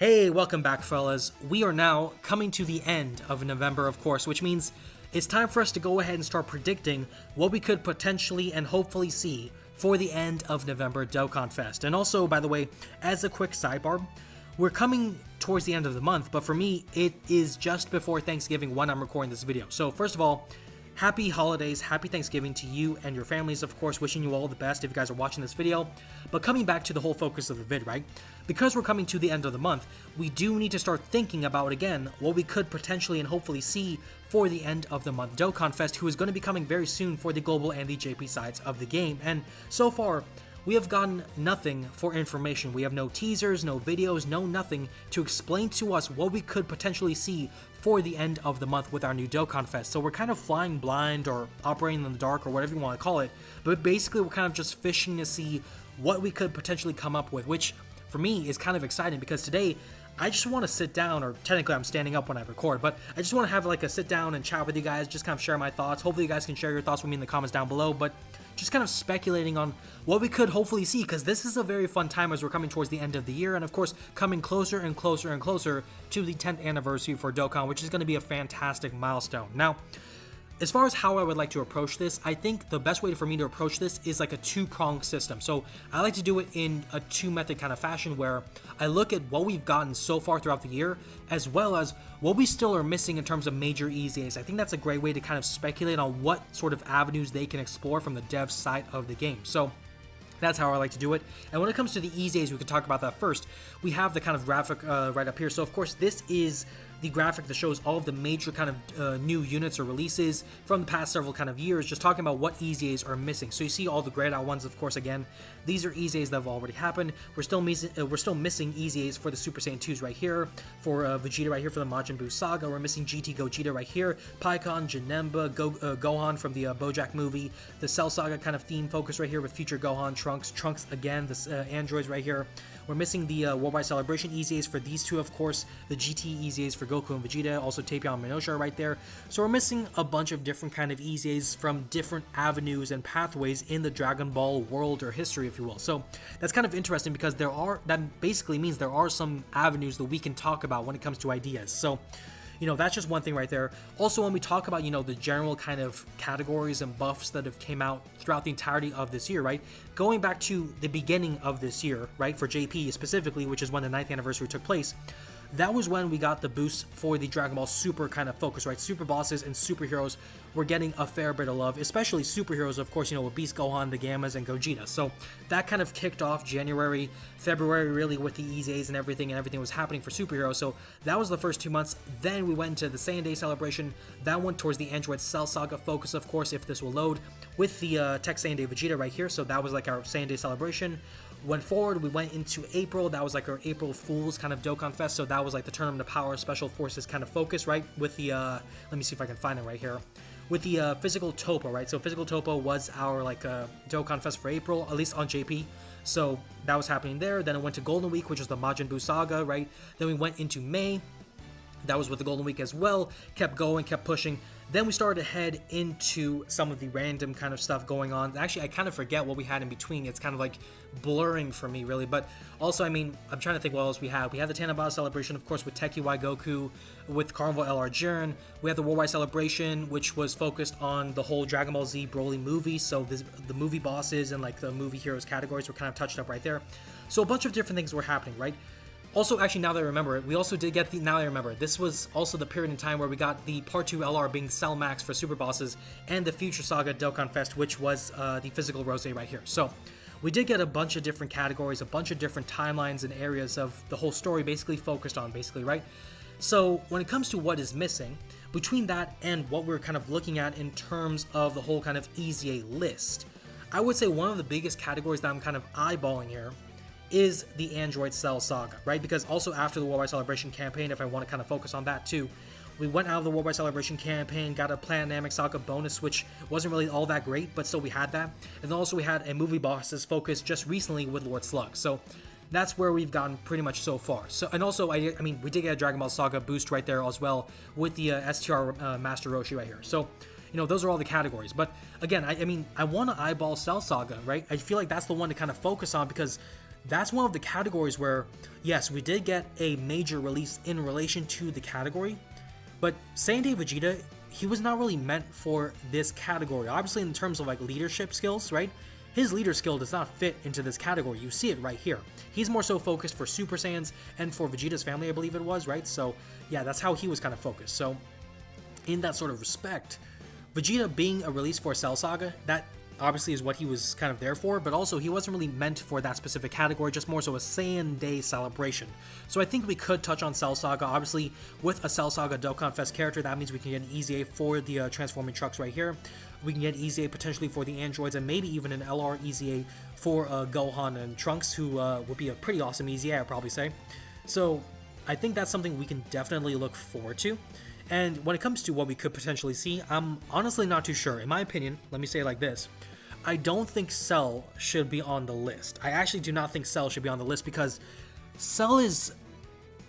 Hey, welcome back, fellas. We are now coming to the end of November, of course, which means it's time for us to go ahead and start predicting what we could potentially and hopefully see for the end of November Dokkan Fest. And also, by the way, as a quick sidebar, we're coming towards the end of the month, but for me, it is just before Thanksgiving when I'm recording this video. So first of all, happy holidays, happy Thanksgiving to you and your families, of course, wishing you all the best if you guys are watching this video. But coming back to the whole focus of the vid, right? Because we're coming to the end of the month, we do need to start thinking about, again, what we could potentially and hopefully see for the end of the month Dokkan Fest, who is going to be coming very soon for the global and the JP sides of the game. And so far, we have gotten nothing for information. We have no teasers, no videos, no nothing to explain to us what we could potentially see for the end of the month with our new Dokkan Fest. So we're kind of flying blind or operating in the dark or whatever you want to call it. But basically we're kind of just fishing to see what we could potentially come up with, which for me is kind of exciting because today I just want to sit down, or technically I'm standing up when I record, but I just want to have like a sit down and chat with you guys, just kind of share my thoughts. Hopefully you guys can share your thoughts with me in the comments down below, but just kind of speculating on what we could hopefully see, because this is a very fun time as we're coming towards the end of the year, and of course coming closer and closer and closer to the 10th anniversary for Dokkan, which is going to be a fantastic milestone. Now, as far as how I would like to approach this, I think the best way for me to approach this is like a two-pronged system. So I like to do it in a two-method kind of fashion where I look at what we've gotten so far throughout the year, as well as what we still are missing in terms of major EZAs. I think that's a great way to kind of speculate on what sort of avenues they can explore from the dev side of the game. So that's how I like to do it. And when it comes to the EZAs, we can talk about that first. We have the kind of graphic right up here. So of course, this is the graphic that shows all of the major kind of new units or releases from the past several kind of years, just talking about what EZAs are missing. So you see all the grayed out ones, of course. Again, these are EZAs that have already happened. We're still missing EZAs for the Super Saiyan 2s right here, for Vegeta right here for the Majin Buu Saga. We're missing GT Gogeta right here, Pikkon, Janemba, Gohan from the BoJack movie, the Cell Saga kind of theme focus right here with future Gohan, Trunks again, the androids right here. We're missing the Worldwide Celebration EZAs for these two, of course, the GT EZAs for Goku and Vegeta, also Tapion and Minoshar right there. So we're missing a bunch of different kind of EZAs from different avenues and pathways in the Dragon Ball world or history, if you will. So that's kind of interesting because that basically means there are some avenues that we can talk about when it comes to ideas. So that's just one thing right there. Also, when we talk about, the general kind of categories and buffs that have came out throughout the entirety of this year, right? Going back to the beginning of this year, right? For JP specifically, which is when the 9th anniversary took place, that was when we got the boost for the Dragon Ball Super kind of focus, right? Super bosses and superheroes were getting a fair bit of love, especially superheroes, of course, with Beast Gohan, the Gammas, and Gogeta. So that kind of kicked off January, February, really, with the EZAs and everything was happening for superheroes. So that was the first 2 months. Then we went into the Saiyan Day celebration. That went towards the Android Cell Saga focus, of course, if this will load, with the Tech Saiyan Day Vegeta right here. So that was like our Saiyan Day celebration. Went forward, we went into April. That was like our April Fool's kind of Dokkan Fest. So that was like the Tournament of Power Special Forces kind of focus, right? With the, let me see if I can find it right here. With the Physical Topo, right? So Physical Topo was our like Dokkan Fest for April, at least on JP. So that was happening there. Then it went to Golden Week, which was the Majin Buu Saga, right? Then we went into May. That was with the Golden Week as well. Kept going, kept pushing. Then we started to head into some of the random kind of stuff going on. Actually, I kind of forget what we had in between. It's kind of like blurring for me, really. But also, I'm trying to think what else we had. We had the Tanabata celebration, of course, with Teki Y Goku, with Carnival LR Jiren. We had the Worldwide celebration, which was focused on the whole Dragon Ball Z Broly movie. So the movie bosses and like the movie heroes categories were kind of touched up right there. So a bunch of different things were happening, right? Also, actually, now that I remember it, we also did get now I remember it, this was also the period in time where we got the Part 2 LR being Cell Max for Super Bosses, and the Future Saga Dokkan Fest, which was the physical Rose right here. So we did get a bunch of different categories, a bunch of different timelines and areas of the whole story basically focused on, right? So when it comes to what is missing, between that and what we're kind of looking at in terms of the whole kind of EZA list, I would say one of the biggest categories that I'm kind of eyeballing here is the Android Cell Saga, right? Because also after the Worldwide Celebration campaign, if I want to kind of focus on that too, we went out of the Worldwide Celebration campaign, got a Planet Saga bonus, which wasn't really all that great, but still we had that. And then also we had a movie bosses focus just recently with Lord Slug. So that's where we've gotten pretty much so far. So, and also, we did get a Dragon Ball Saga boost right there as well with the STR Master Roshi right here. So, those are all the categories. But again, I want to eyeball Cell Saga, right? I feel like that's the one to kind of focus on because that's one of the categories where, yes, we did get a major release in relation to the category, but Saiyan Vegeta, he was not really meant for this category. Obviously, in terms of like leadership skills, right? His leader skill does not fit into this category. You see it right here. He's more so focused for Super Saiyans and for Vegeta's family, I believe it was, right? So yeah, that's how he was kind of focused. So in that sort of respect, Vegeta being a release for Cell Saga, that obviously is what he was kind of there for, but also he wasn't really meant for that specific category, just more so a Saiyan Day celebration. So I think we could touch on Cell Saga. Obviously, with a Cell Saga Dokkan Fest character, that means we can get an Easy A for the transforming trucks right here. We can get Easy A potentially for the androids, and maybe even an LR Easy A for Gohan and Trunks, who would be a pretty awesome Easy A, I'd probably say. So I think that's something we can definitely look forward to. And when it comes to what we could potentially see, I'm honestly not too sure. In my opinion, let me say it like this. I don't think Cell should be on the list. I actually do not think Cell should be on the list because Cell is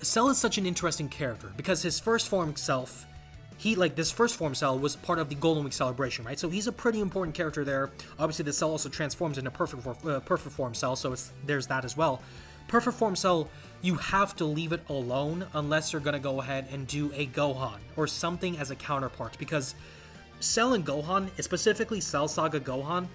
such an interesting character, because his first form self, this first form Cell was part of the Golden Week celebration, right? So he's a pretty important character there. Obviously, the Cell also transforms into perfect form Cell, so there's that as well. Perfect form Cell, you have to leave it alone unless you're gonna go ahead and do a Gohan or something as a counterpart, because Cell and Gohan, specifically Cell Saga Gohan,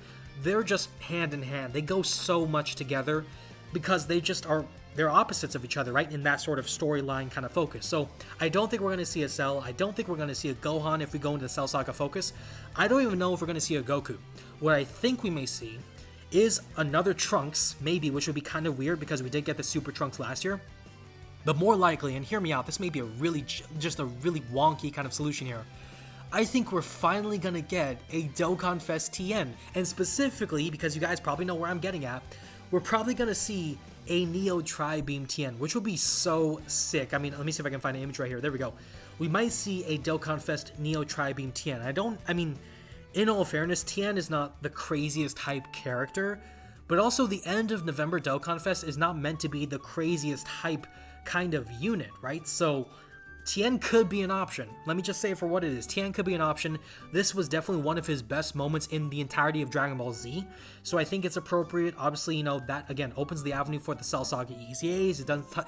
they're just hand in hand. They go so much together because they're opposites of each other, right? In that sort of storyline kind of focus. So I don't think we're going to see a Cell. I don't think we're going to see a Gohan if we go into the Cell Saga focus. I don't even know if we're going to see a Goku. What I think we may see is another Trunks, maybe, which would be kind of weird because we did get the Super Trunks last year. But more likely, and hear me out, this may be just a really wonky kind of solution here. I think we're finally gonna get a Dokkan Fest TN, and specifically, because you guys probably know where I'm getting at, we're probably gonna see a Neo Tri-Beam TN, which will be so sick. I mean, let me see if I can find an image right here. There we go. We might see a Dokkan Fest Neo Tri-Beam TN. In all fairness, TN is not the craziest hype character, but also the end of November Dokkan Fest is not meant to be the craziest hype kind of unit, right? So Tien could be an option. Let me just say it for what it is. Tien could be an option. This was definitely one of his best moments in the entirety of Dragon Ball Z. So I think it's appropriate. Obviously, that, again, opens the avenue for the Cell Saga EZAs.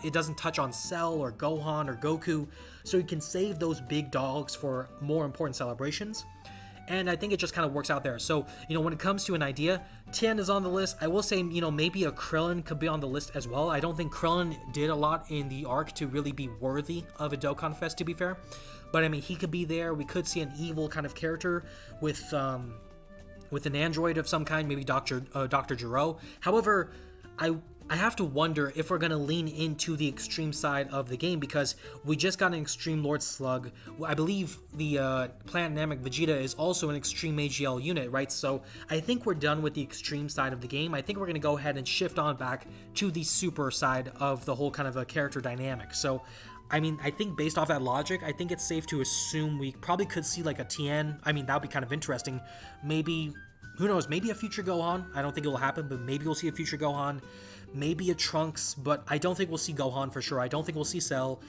It doesn't touch on Cell or Gohan or Goku. So you can save those big dogs for more important celebrations. And I think it just kind of works out there. So, when it comes to an idea, Tien is on the list. I will say, maybe a Krillin could be on the list as well. I don't think Krillin did a lot in the arc to really be worthy of a Dokkan Fest, to be fair. But, he could be there. We could see an evil kind of character with an android of some kind, maybe Dr. Gero. However, I have to wonder if we're going to lean into the extreme side of the game, because we just got an Extreme Lord Slug. I believe the Planet Namek Vegeta is also an Extreme AGL unit, right? So I think we're done with the extreme side of the game. I think we're going to go ahead and shift on back to the super side of the whole kind of a character dynamic. So, I think based off that logic, I think it's safe to assume we probably could see like a Tien. That would be kind of interesting. Maybe, who knows, maybe a future Gohan. I don't think it will happen, but maybe we'll see a future Gohan. Maybe a Trunks, but I don't think we'll see Gohan for sure. I don't think we'll see Cell.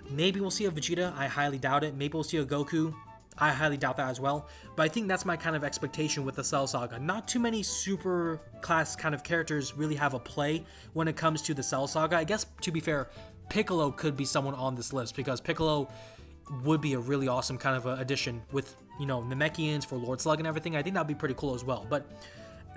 Maybe we'll see a Vegeta. I highly doubt it. Maybe we'll see a Goku. I highly doubt that as well. But I think that's my kind of expectation with the Cell Saga. Not too many super class kind of characters really have a play when it comes to the Cell Saga. I guess, to be fair, Piccolo could be someone on this list, because Piccolo would be a really awesome kind of addition with, Namekians for Lord Slug and everything. I think that would be pretty cool as well. But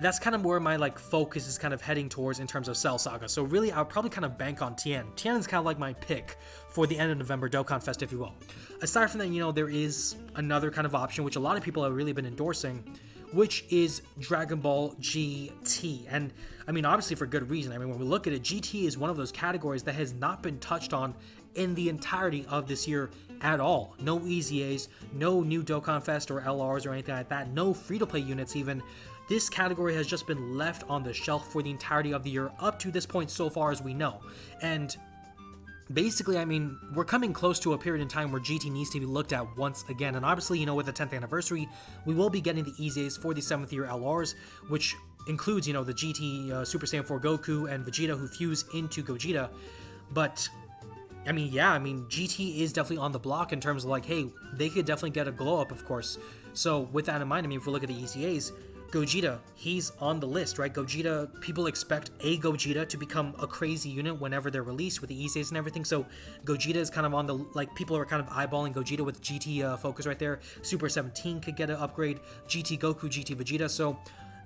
that's kind of where my focus is kind of heading towards in terms of Cell Saga. So really, I'll probably kind of bank on Tien. Tien is kind of like my pick for the end of November Dokkan Fest, if you will. Aside from that, there is another kind of option, which a lot of people have really been endorsing, which is Dragon Ball GT. And, obviously for good reason. When we look at it, GT is one of those categories that has not been touched on in the entirety of this year at all. No EZAs, no new Dokkan Fest or LRs or anything like that, no free-to-play units even. This category has just been left on the shelf for the entirety of the year up to this point so far as we know. And basically, we're coming close to a period in time where GT needs to be looked at once again. And obviously, with the 10th anniversary, we will be getting the EZAs for the 7th year LRs, which includes, the GT Super Saiyan 4 Goku and Vegeta who fuse into Gogeta. But GT is definitely on the block in terms of hey, they could definitely get a glow up, of course. So with that in mind, if we look at the EZAs, Gogeta, he's on the list, right? Gogeta, people expect a Gogeta to become a crazy unit whenever they're released with the EZAs and everything. So Gogeta is kind of on the, like, people are kind of eyeballing Gogeta with GT focus right there. Super 17 could get an upgrade, GT Goku, GT Vegeta. So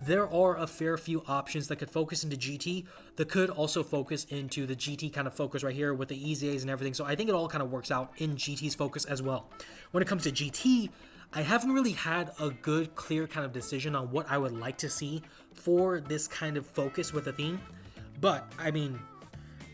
there are a fair few options that could focus into GT that could also focus into the GT kind of focus right here with the EZAs and everything. So I think it all kind of works out in GT's focus as well. When it comes to GT, I haven't really had a good, clear kind of decision on what I would like to see for this kind of focus with the theme. But, I mean,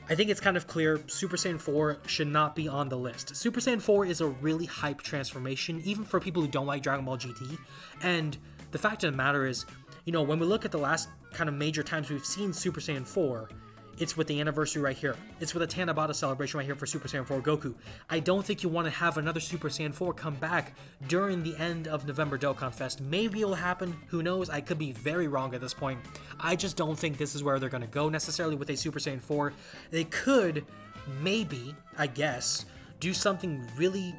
I think it's kind of clear Super Saiyan 4 should not be on the list. Super Saiyan 4 is a really hype transformation, even for people who don't like Dragon Ball GT. And the fact of the matter is, you know, when we look at the last kind of major times we've seen Super Saiyan 4, it's with the anniversary right here. It's with a Tanabata celebration right here for Super Saiyan 4 Goku. I don't think you want to have another Super Saiyan 4 come back during the end of November Dokkan Fest. Maybe it'll happen. Who knows? I could be very wrong at this point. I just don't think this is where they're going to go necessarily with a Super Saiyan 4. They could, maybe, I guess, do something really,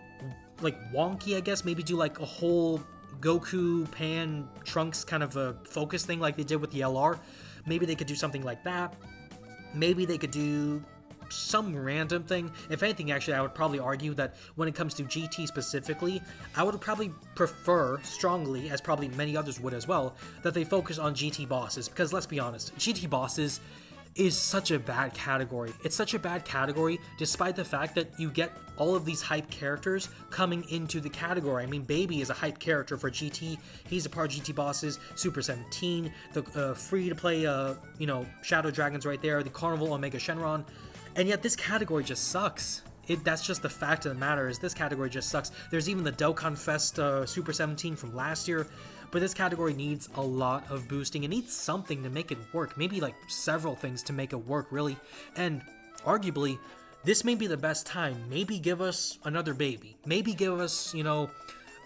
like, wonky, I guess. Maybe do, like, a whole Goku, Pan, Trunks kind of a focus thing like they did with the LR. Maybe they could do something like that. Maybe they could do some random thing. If anything, actually, I would probably argue that when it comes to GT specifically, I would probably prefer strongly, as probably many others would as well, that they focus on GT bosses. Because let's be honest, GT bosses is such a bad category. It's such a bad category despite the fact that you get all of these hype characters coming into the category. I mean, Baby is a hype character for GT. He's a part of GT bosses. Super 17, the free-to-play, you know, Shadow Dragons right there, the Carnival Omega Shenron. And yet this category just sucks. That's just the fact of the matter, is this category just sucks. There's even the Dokkan Fest Super 17 from last year. But this category needs a lot of boosting. It needs something to make it work. Maybe like several things to make it work, really. And arguably, this may be the best time. Maybe give us another Baby. Maybe give us, you know,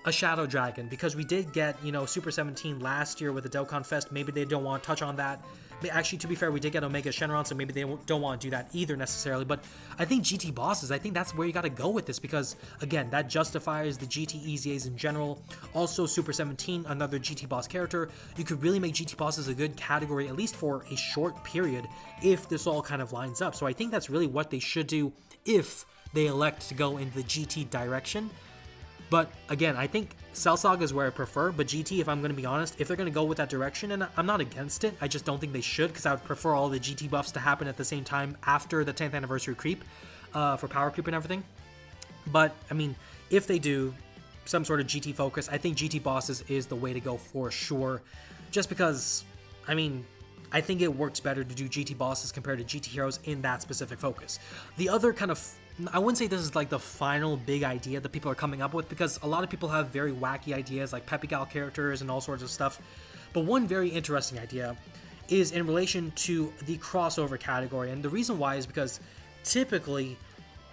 a Shadow Dragon. Because we did get, you know, Super 17 last year with the Dokkan Fest. Maybe they don't want to touch on that. Actually, to be fair, we did get Omega Shenron, so maybe they don't want to do that either necessarily. But I think GT bosses, I think that's where you got to go with this because, again, that justifies the GT EZAs in general. Also, Super 17, another GT boss character. You could really make GT bosses a good category, at least for a short period, if this all kind of lines up. So I think that's really what they should do if they elect to go in the GT direction. But again, I think Cell Saga is where I prefer, but GT, if I'm going to be honest, if they're going to go with that direction, and I'm not against it, I just don't think they should, because I would prefer all the GT buffs to happen at the same time after the 10th anniversary creep, for power creep and everything. But, I mean, if they do some sort of GT focus, I think GT bosses is the way to go for sure, just because, I mean, I think it works better to do GT bosses compared to GT heroes in that specific focus. The other kind of, I wouldn't say this is like the final big idea that people are coming up with, because a lot of people have very wacky ideas like Pepe Gal characters and all sorts of stuff. But one very interesting idea is in relation to the crossover category. And the reason why is because typically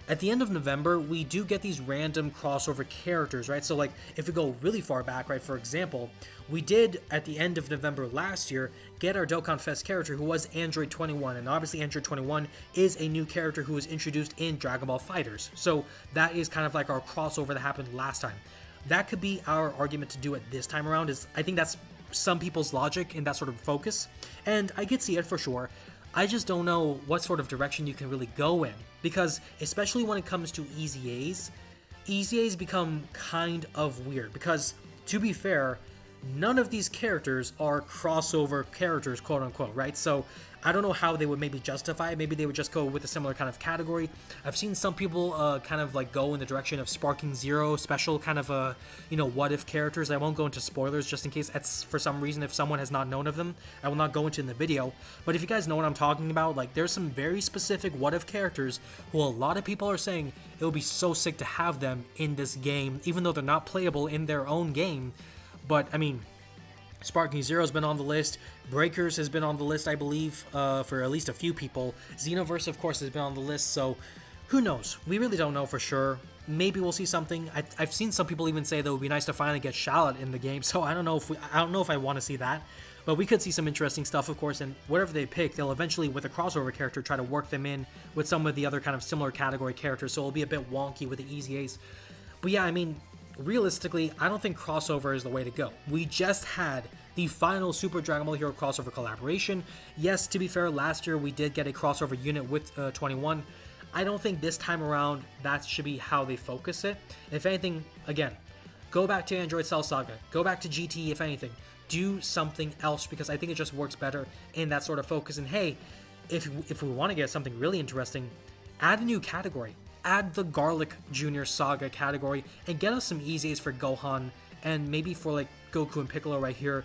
at the end of November, we do get these random crossover characters, right? So like if we go really far back, right, for example, we did at the end of November last year get our Dokkan Fest character who was Android 21, and obviously Android 21 is a new character who was introduced in Dragon Ball FighterZ. So that is kind of like our crossover that happened last time. That could be our argument to do it this time around. Is I think that's some people's logic in that sort of focus, and I could see it for sure. I just don't know what sort of direction you can really go in, because especially when it comes to EZAs become kind of weird, because to be fair, none of these characters are crossover characters, quote unquote, right? So I don't know how they would maybe justify it. Maybe they would just go with a similar kind of category. I've seen some people kind of like go in the direction of Sparking Zero, special kind of you know, what if characters. I won't go into spoilers just in case that's for some reason if someone has not known of them. I will not go into in the video. But if you guys know what I'm talking about, like there's some very specific what if characters who a lot of people are saying it would be so sick to have them in this game, even though they're not playable in their own game. But I mean, Sparking Zero has been on the list. Breakers has been on the list, I believe, for at least a few people. Xenoverse, of course, has been on the list. So who knows? We really don't know for sure. Maybe we'll see something. I've seen some people even say that it would be nice to finally get Shallot in the game. So I don't know if I want to see that. But we could see some interesting stuff, of course. And whatever they pick, they'll eventually, with a crossover character, try to work them in with some of the other kind of similar category characters. So it'll be a bit wonky with the EZAs. But yeah, I mean, realistically, I don't think crossover is the way to go. We just had the final Super Dragon Ball Hero crossover collaboration. Yes, to be fair, last year we did get a crossover unit with 21. I don't think this time around that should be how they focus it. If anything, again, go back to Android Cell Saga, go back to GT if anything. Do something else, because I think it just works better in that sort of focus. And hey, if we want to get something really interesting, add a new category. Add the Garlic Jr. Saga category and get us some easies for Gohan, and maybe for like Goku and Piccolo right here.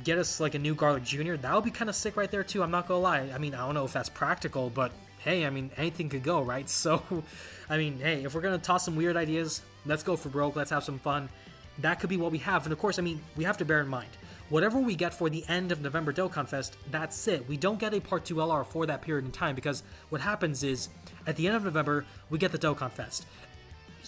Get us like a new Garlic Jr. That would be kind of sick right there too, I'm not gonna lie. I mean, I don't know if that's practical, but hey, I mean, anything could go, right? So, I mean, hey, if we're gonna toss some weird ideas, let's go for broke, let's have some fun. That could be what we have. And of course, I mean, we have to bear in mind, whatever we get for the end of November Dokkan Fest, that's it. We don't get a Part 2 LR for that period in time, because what happens is, at the end of November, we get the Dokkan Fest.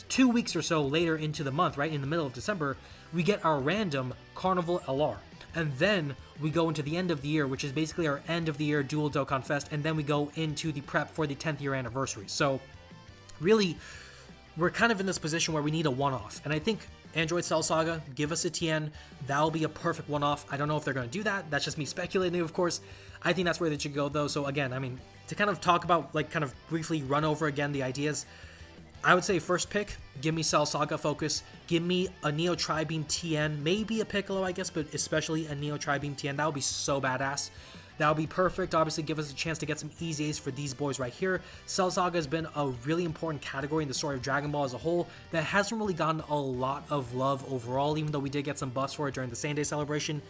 2 weeks or so later into the month, right, in the middle of December, we get our random Carnival LR. And then we go into the end of the year, which is basically our end of the year dual Dokkan Fest, and then we go into the prep for the 10th year anniversary. So, really, we're kind of in this position where we need a one-off. And I think Android Cell Saga, give us a TN, that'll be a perfect one-off. I don't know if they're going to do that. That's just me speculating, of course. I think that's where they should go, though. So again, I mean, to kind of talk about, like, kind of briefly run over again the ideas, I would say first pick, give me Cell Saga focus, give me a Neo Tri-Beam TN, maybe a Piccolo, I guess, but especially a Neo Tri-Beam TN. That would be so badass. That would be perfect. Obviously, give us a chance to get some easy A's for these boys right here. Cell Saga has been a really important category in the story of Dragon Ball as a whole that hasn't really gotten a lot of love overall, even though we did get some buffs for it during the Same Day celebration.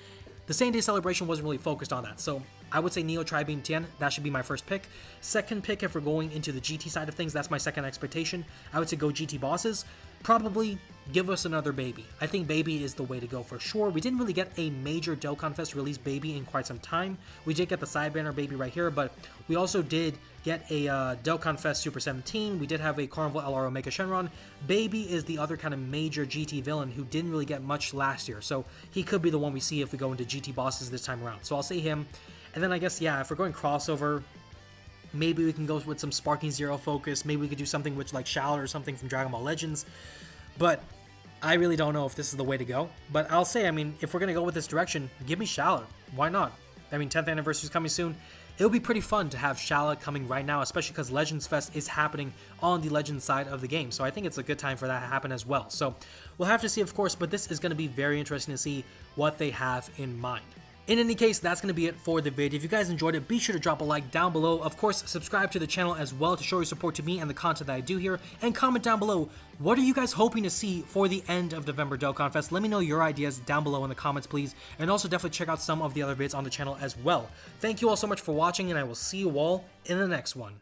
The Same Day celebration wasn't really focused on that, so I would say Neo Tri-Beam Tien, that should be my first pick. Second pick, if we're going into the GT side of things, that's my second expectation. I would say go GT bosses. Probably give us another Baby. I think Baby is the way to go for sure. We didn't really get a major Dokkan Fest release Baby in quite some time. We did get the side banner Baby right here, but we also did get a Dokkan Fest Super 17. We did have a Carnival LR Omega Shenron. Baby is the other kind of major GT villain who didn't really get much last year, so he could be the one we see if we go into GT bosses this time around. So I'll say him. And then I guess, yeah, if we're going crossover, maybe we can go with some Sparking Zero focus. Maybe we could do something with like Shallot or something from Dragon Ball Legends. But I really don't know if this is the way to go. But I'll say, I mean, if we're going to go with this direction, give me Shallot. Why not? I mean, 10th anniversary is coming soon. It'll be pretty fun to have Shallot coming right now, especially because Legends Fest is happening on the Legends side of the game. So I think it's a good time for that to happen as well. So we'll have to see, of course, but this is going to be very interesting to see what they have in mind. In any case, that's going to be it for the video. If you guys enjoyed it, be sure to drop a like down below. Of course, subscribe to the channel as well to show your support to me and the content that I do here. And comment down below, what are you guys hoping to see for the end of November Dokkan Fest? Let me know your ideas down below in the comments, please. And also definitely check out some of the other vids on the channel as well. Thank you all so much for watching, and I will see you all in the next one.